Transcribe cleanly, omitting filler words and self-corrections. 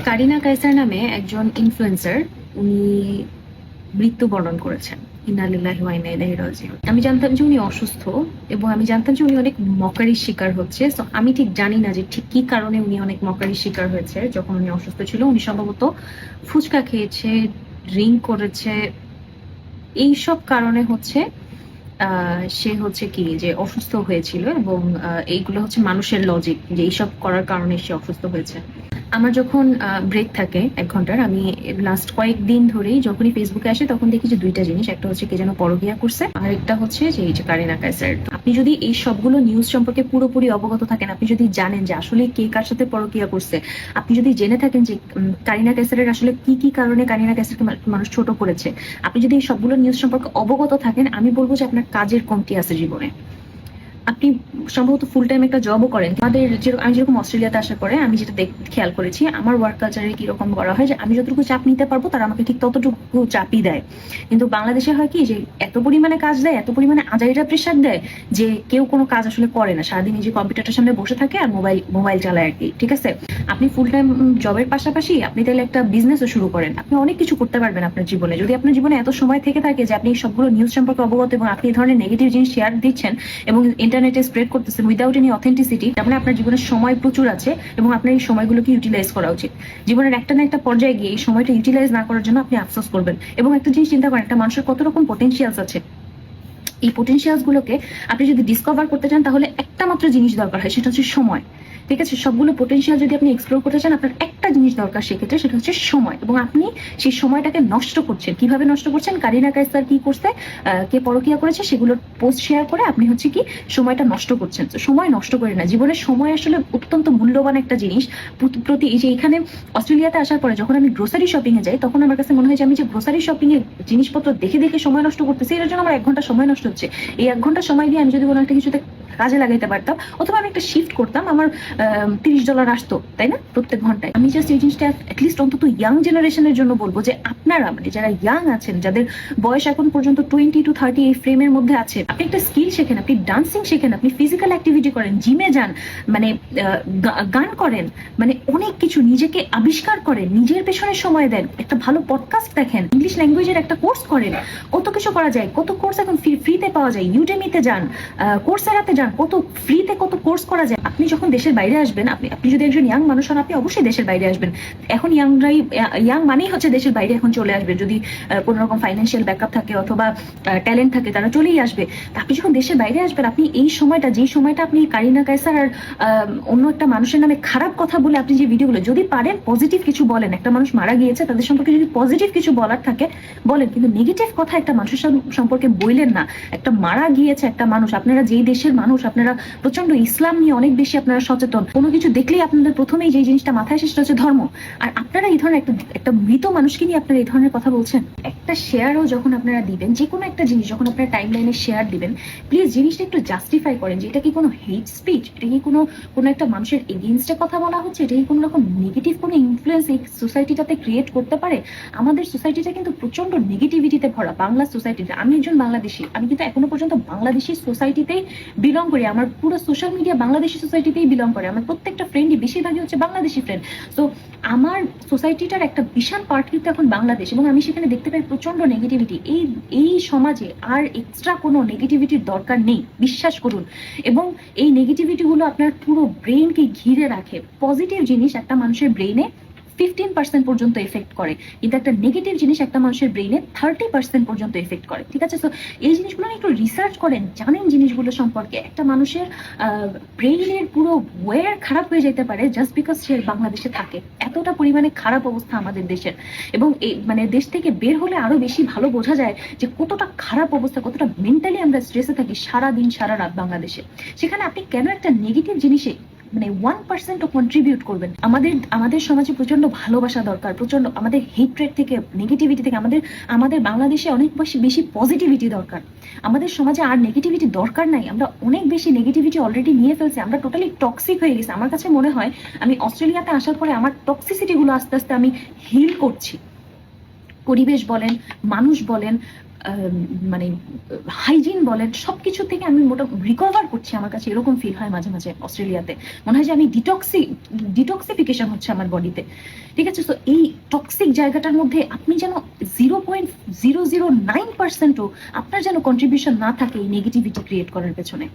কারিনা কায়সার নামে একজন ইনফ্লুয়েন্সার উনি মৃত্যুবরণ করেছেন। ইন্না লিল্লাহি ওয়া ইন্না ইলাইহি রাজিউন। আমি জানতাম যে উনি অসুস্থ এবং আমি জানতাম যে উনি অনেক মকারির শিকার হচ্ছে। সো আমি ঠিক জানি না যে ঠিক কি কারণে উনি অনেক মকারির শিকার হয়েছে। যখন উনি অসুস্থ ছিল উনি সম্ভবত ফুচকা খেয়েছে, ড্রিঙ্ক করেছে, এইসব কারণে হচ্ছে সে হচ্ছে কি যে অসুস্থ হয়েছিল এবং এইগুলো হচ্ছে মানুষের লজিক যে এইসব করার কারণে সে অসুস্থ হয়েছে। আমার যখন ব্রেক থাকে 1 ঘন্টার, আমি লাস্ট কয়েকদিন ধরেই যখনই ফেসবুকে আসে তখন দেখি যে দুইটা জিনিস, একটা হচ্ছে কে যেন পরকীয়া করছে, আর একটা হচ্ছে যে এই যে কারিনা কায়সার। আপনি যদি এই সবগুলো নিউজ সম্পর্কে পুরোপুরি অবগত থাকেন, আপনি যদি জানেন যে আসলে কে কার সাথে পরকীয়া করছে, আপনি যদি জেনে থাকেন যে কারিনা কায়সারের আসলে কি কি কারণে কারিনা কায়সারকে মানুষ ছোট করেছে, আপনি যদি এই সবগুলো নিউজ সম্পর্কে অবগত থাকেন, আমি বলবো যে আপনার কাজের কমতি আছে জীবনে। আপনি সম্ভবত ফুল টাইম একটা জবও করেন। আমাদের আমি যেরকম অস্ট্রেলিয়াতে আসার পরে আমি যেটা খেয়াল করেছি, আমার ওয়ার্ক কালচারে কিরকম করা হয় যে আমি যতটুকু চাপ নিতে পারবো তারা আমাকে ঠিক ততটুকু চাপই দেয়। কিন্তু বাংলাদেশে হয় কি যে এত পরিমাণে কাজ দেয়, এত পরিমাণে আজাইরা প্রেশার দেয় যে কেউ কোনো কাজ আসলে করে না, সারাদিন নিজে কম্পিউটারটার সামনে বসে থাকে আর মোবাইল চালায় আর কি। ঠিক আছে, আপনি ফুল টাইম জবের পাশাপাশি আপনি তাহলে একটা বিজনেসও শুরু করেন, আপনি অনেক কিছু করতে পারবেন আপনার জীবনে। যদি আপনার জীবনে এত সময় থেকে থাকে যে আপনি সবগুলো নিউজ সম্পর্কে অবগত এবং আপনি এই ধরনের নেগেটিভ জিনিস শেয়ার দিচ্ছেন এবং ইন্টারনেটে স্প্রেড করতেছেন উইদাউট এনি অথেন্টিসিটি, তার মানে আপনার জীবনের সময় প্রচুর আছে এবং আপনার এই সময়গুলোকে ইউটিলাইজ করা উচিত। জীবনের একটা না একটা পর্যায়ে গিয়ে এই সময়টা ইউটিলাইজ না করার জন্য আপনি আফসোস করবেন। এবং একটা জিনিস চিন্তা করেন, একটা মানুষের কত রকম পোটেনশিয়ালস আছে, এই পোটেনশিয়ালস গুলোকে আপনি যদি ডিসকভার করতে চান তাহলে একটা মাত্র জিনিস দরকার হয়, সেটা হচ্ছে সময়। ঠিক আছে, সবগুলো পোটেনশিয়াল যদি আপনি এক্সপ্লোর করতে চান, আপনার একটা জিনিস দরকার সেক্ষেত্রে, সেটা হচ্ছে সময়। এবং আপনি সেই সময়টাকে নষ্ট করছেন। কিভাবে নষ্ট করছেন? কারিনা কায়সার কি করছে, কে পরকীয়া করেছে, সেগুলোর পোস্ট শেয়ার করে আপনি হচ্ছে কি সময়টা নষ্ট করছেন। তো সময় নষ্ট করে না, জীবনের সময় আসলে অত্যন্ত মূল্যবান একটা জিনিস। প্রতি এই যে এখানে অস্ট্রেলিয়াতে আসার পরে যখন আমি গ্রোসারি শপিং এ যাই, তখন আমার কাছে মনে হয় যে আমি যে গ্রোসারি শপিং এ জিনিসপত্র দেখে দেখে সময় নষ্ট করতেছি, এর জন্য আমার 1 ঘন্টা সময় নষ্ট হচ্ছে। এই 1 ঘন্টা সময় দিয়ে আমি যদি কোনো একটা কিছুতে কাজে লাগাইতে পারতাম, অথবা আমি একটা শিফট করতাম, আমার $30 আসতো, তাই না, প্রত্যেক ঘন্টায়। আমি জাস্ট এই জিনিসটা অ্যাটলিস্ট অন্তত ইয়াং জেনারেশনের জন্য বলবো যে আপনারা মানে যারা ইয়াং আছেন, যাদের বয়স এখন পর্যন্ত 20 to 30 এই ফ্রেমের মধ্যে আছে, আপনি একটা স্কিল শেখেন, আপনি ডান্সিং শেখেন, আপনি ফিজিক্যাল অ্যাক্টিভিটি করেন, জিমে যান, মানে গান করেন, মানে অনেক কিছু নিজেকে আবিষ্কার করেন, নিজের পেছনে সময় দেন, একটা ভালো পডকাস্ট দেখেন, ইংলিশ ল্যাঙ্গুয়েজের একটা কোর্স করেন। কত কিছু করা যায়, কত কোর্স এখন ফ্রিতে পাওয়া যায়। ইউডেমিতে যান, কোর্সেরাতে যান, কত ফ্রিতে কত কোর্স করা যায়। আপনি যখন দেশের বাইরে আসবেন, আপনি যদি একজন ইয়াং মানুষ হন, আপনি অবশ্যই দেশের বাইরে আসবেন। এখন ইয়াং মানেই হচ্ছে দেশের বাইরে এখন চলে আসবে, যদি কোনো রকম ফাইন্যান্সিয়াল ব্যাকআপ থাকে অথবা ট্যালেন্ট থাকে, তারা চলেই আসবে। আপনি যখন দেশের বাইরে আসবেন, আপনি এই সময়টা, যেই সময়টা আপনি কারিনা কায়সার আর অন্য একটা মানুষের নামে খারাপ কথা বলে আপনি যে ভিডিওগুলো, যদি পারেন পজিটিভ কিছু বলেন। একটা মানুষ মারা গিয়েছে, তাদের সম্পর্কে যদি পজিটিভ কিছু বলার থাকে বলেন, কিন্তু নেগেটিভ কথা একটা মানুষের সম্পর্কে বললেন না। একটা মারা গিয়েছে একটা মানুষ, আপনারা যেই দেশের মানুষ, আপনারা প্রচন্ড ইসলাম নিয়ে অনেক বেশি আপনারা সচেতন, কোনো কিছু দেখলেই আপনাদের প্রথমেই যে জিনিসটা মাথায় আসে সেটা হচ্ছে ধর্ম। আর আপনারা এই ধরনের একটা মৃত মানুষকে নিয়ে আপনারা এই ধরনের কথা বলছেন। একটা শেয়ারও যখন আপনারা দিবেন, যে কোনো একটা জিনিস যখন আপনারা টাইম লাইনে শেয়ার দিবেন, প্লিজ জিনিসটা একটু জাস্টিফাই করেন যে এটা কি কোনো হেট স্পিচ, এটা কি কোনো একটা মানুষের এগেইনস্টে কথা বলা হচ্ছে, এটা কি কোনো রকম নেগেটিভ কোনো ইনফ্লুয়েন্স এই সোসাইটিটাতে ক্রিয়েট করতে পারে। আমাদের সোসাইটিটা কিন্তু প্রচন্ড নেগেটিভিটিতে ভরা, বাংলা সোসাইটিতে। আমি একজন বাংলাদেশি, আমি কিন্তু এখনো পর্যন্ত বাংলাদেশি সোসাইটিতেই বিলং করি। আমার পুরো সোশ্যাল মিডিয়া বাংলাদেশি সোসাইটিতেই বিলং করে, আমার প্রত্যেকটা ফ্রেন্ডই বেশিরভাগই হচ্ছে বাংলাদেশি ফ্রেন্ড। তো আমার সোসাইটিটার একটা বিশাল পার্ট কিন্তু এখন বাংলাদেশ, এবং আমি সেখানে দেখতে পাই প্রচন্ড নেগেটিভিটি। এই সমাজে আর এক্সট্রা কোনো নেগেটিভিটির দরকার নেই, বিশ্বাস করুন। এবং এই নেগেটিভিটি গুলো আপনার পুরো ব্রেইনকে ঘিরে রাখে। পজিটিভ জিনিস একটা মানুষের ব্রেইনে 15% পর্যন্ত এফেক্ট করে, কিন্তু একটা নেগেটিভ জিনিস একটা মানুষের ব্রেইনে 30% পর্যন্ত এফেক্ট করে। ঠিক আছে, তো এই জিনিসগুলো একটু রিসার্চ করেন, জানেন জিনিসগুলো সম্পর্কে। একটা মানুষের ব্রেইনের পুরো ওয়্যার খারাপ হয়ে যেতে পারে জাস্ট বিকজ সে বাংলাদেশে থাকে। এতটা পরিমাণে খারাপ অবস্থা আমাদের দেশের, এবং মানে দেশ থেকে বের হলে আরো বেশি ভালো বোঝা যায় যে কতটা খারাপ অবস্থা, কতটা মেন্টালি আমরা স্ট্রেসে থাকি সারাদিন সারা রাত বাংলাদেশে। সেখানে আপনি কেন একটা নেগেটিভ জিনিসে মানে 1% কন্ট্রিবিউট করবেন? আমাদের সমাজে প্রচন্ড ভালোবাসা দরকার, প্রচন্ড আমাদের হেট্রেট থেকে, নেগেটিভিটি থেকে আমাদের বাংলাদেশে অনেক বেশি পজিটিভিটি দরকার। আমাদের সমাজে আর নেগেটিভিটি দরকার নাই। আমরা অনেক বেশি নেগেটিভিটি অলরেডি নিয়ে ফেলছি, আমরা টোটালি টক্সিক হয়ে গেছি। আমার কাছে মনে হয় আমি অস্ট্রেলিয়াতে আসার পরে আমার টক্সিসিটি গুলো আস্তে আস্তে আমি হিল করছি। পরিবেশ বলেন, মানুষ বলেন, মানে হাইজিন বলেন, সবকিছু থেকে আমি রিকভার করছি। আমার কাছে এরকম ফিল হয় মাঝে মাঝে অস্ট্রেলিয়াতে, মনে হয় যে আমি ডিটক্সিফিকেশন হচ্ছে আমার বডিতে। ঠিক আছে, তো এই টক্সিক জায়গাটার মধ্যে আপনি যেন 0.009%ও আপনার যেন কন্ট্রিবিউশন না থাকে এই নেগেটিভিটি ক্রিয়েট করার পেছনে।